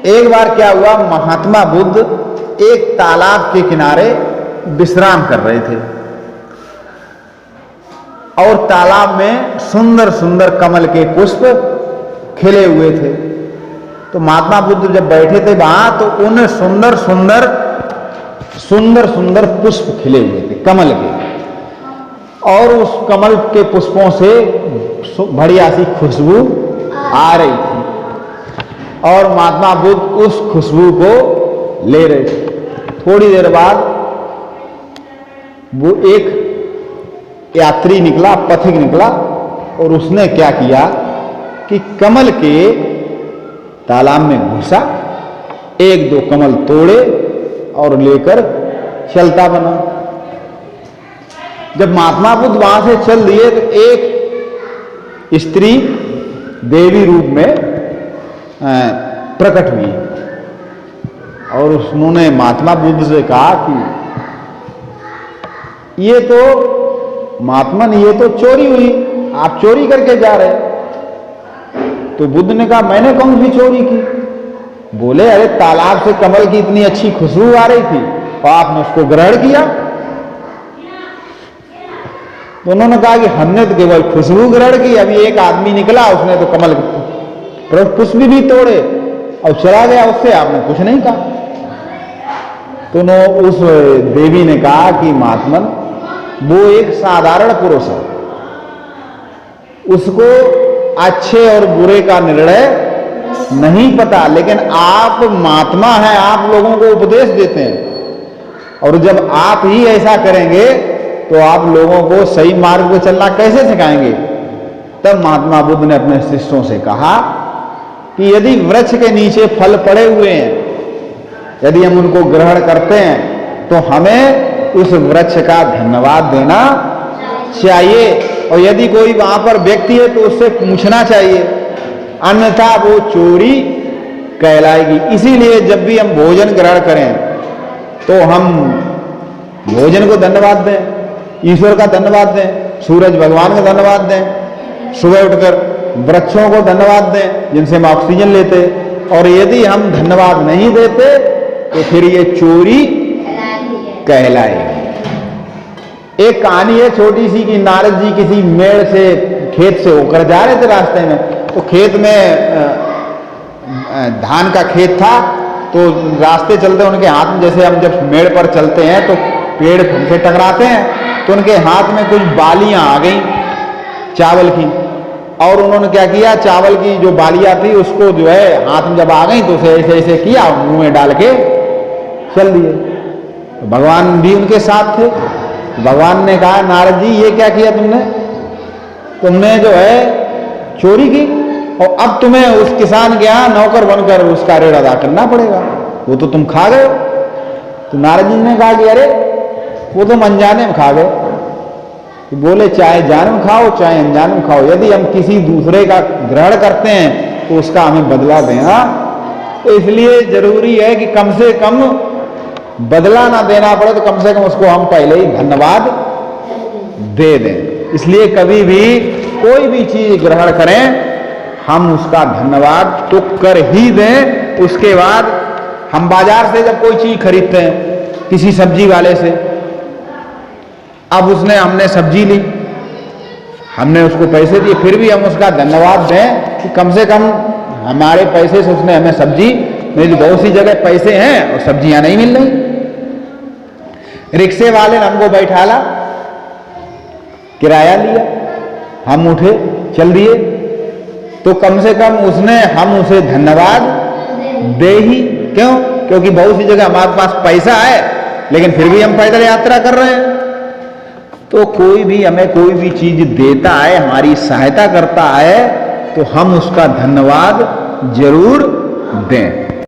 एक बार क्या हुआ, महात्मा बुद्ध एक तालाब के किनारे विश्राम कर रहे थे और तालाब में सुंदर सुंदर कमल के पुष्प खिले हुए थे। तो महात्मा बुद्ध जब बैठे थे वहां तो उन सुंदर सुंदर सुंदर सुंदर पुष्प खिले हुए थे कमल के, और उस कमल के पुष्पों से बढ़िया सी खुशबू आ रही थी और महात्मा बुद्ध उस खुशबू को ले रहे थे। थोड़ी देर बाद वो एक यात्री निकला, पथिक निकला, और उसने क्या किया कि कमल के तालाब में घुसा, एक दो कमल तोड़े और लेकर चलता बना। जब महात्मा बुद्ध वहां से चल दिए तो एक स्त्री देवी रूप में प्रकट हुई और उन्होंने महात्मा बुद्ध से कहा कि ये तो महात्मन, ये तो चोरी हुई, आप चोरी करके जा रहे। तो बुद्ध ने कहा मैंने कौन सी चोरी की? बोले अरे तालाब से कमल की इतनी अच्छी खुशबू आ रही थी और आपने उसको ग्रहण किया। तो उन्होंने कहा कि हमने तो केवल खुशबू ग्रहण की, अभी एक आदमी निकला उसने तो कमल पुष्प भी तोड़े और चला गया, उससे आपने कुछ नहीं कहा। तो उस देवी ने कहा कि महात्मन वो एक साधारण पुरुष है, उसको अच्छे और बुरे का निर्णय नहीं पता, लेकिन आप महात्मा हैं, आप लोगों को उपदेश देते हैं और जब आप ही ऐसा करेंगे तो आप लोगों को सही मार्ग पर चलना कैसे सिखाएंगे? तब महात्मा बुद्ध ने अपने शिष्यों से कहा कि यदि वृक्ष के नीचे फल पड़े हुए हैं, यदि हम उनको ग्रहण करते हैं तो हमें उस वृक्ष का धन्यवाद देना चाहिए, और यदि कोई वहां पर व्यक्ति है तो उससे पूछना चाहिए, अन्यथा वो चोरी कहलाएगी। इसीलिए जब भी हम भोजन ग्रहण करें तो हम भोजन को धन्यवाद दें, ईश्वर का धन्यवाद दें, सूरज भगवान का धन्यवाद दें, सुबह उठकर वृक्षों को धन्यवाद दें जिनसे हम ऑक्सीजन लेते, और यदि हम धन्यवाद नहीं देते तो फिर ये चोरी कहलाएगी। एक कहानी है छोटी सी कि नारद जी किसी मेड़ से खेत से होकर जा रहे थे, रास्ते में तो खेत में धान का खेत था, तो रास्ते चलते उनके हाथ में, जैसे हम जब मेड़ पर चलते हैं तो पेड़ हमसे टकराते हैं, तो उनके हाथ में कुछ बालियां आ गई चावल की, और उन्होंने क्या किया, चावल की जो बालियां थी उसको जो है हाथ में जब आ गई तो उसे ऐसे ऐसे किया, मुंह में डाल के चल दिए। तो भगवान भी उनके साथ थे। भगवान ने कहा नारद जी ये क्या किया तुमने? तुमने जो है चोरी की और अब तुम्हें उस किसान के यहाँ नौकर बनकर उसका ऋण अदा करना पड़ेगा, वो तो तुम खा गए। तो नारद जी ने कहा कि अरे वो तुम अनजाने में खा गए। तो बोले चाहे जाने में खाओ चाहे अनजाने में खाओ, यदि हम किसी दूसरे का ग्रहण करते हैं तो उसका हमें बदला देना, तो इसलिए जरूरी है कि कम से कम बदला ना देना पड़े तो कम से कम उसको हम पहले ही धन्यवाद दे दें। इसलिए कभी भी कोई भी चीज ग्रहण करें हम उसका धन्यवाद तो कर ही दें। उसके बाद हम बाजार से जब कोई चीज खरीदते हैं किसी सब्जी वाले से, अब हमने सब्जी ली, हमने उसको पैसे दिए, फिर भी हम उसका धन्यवाद दें कि कम से कम हमारे पैसे से उसने हमें सब्जी, मेरी बहुत सी जगह पैसे हैं और सब्जियां नहीं मिल रही। रिक्शे वाले ने हमको बैठाला, किराया लिया, हम उठे चल दिए, तो कम से कम हम उसे धन्यवाद दे ही। क्यों? क्योंकि बहुत सी जगह हमारे पास पैसा है लेकिन फिर भी हम पैदल यात्रा कर रहे हैं। तो कोई भी हमें कोई भी चीज देता है, हमारी सहायता करता है, तो हम उसका धन्यवाद जरूर दें।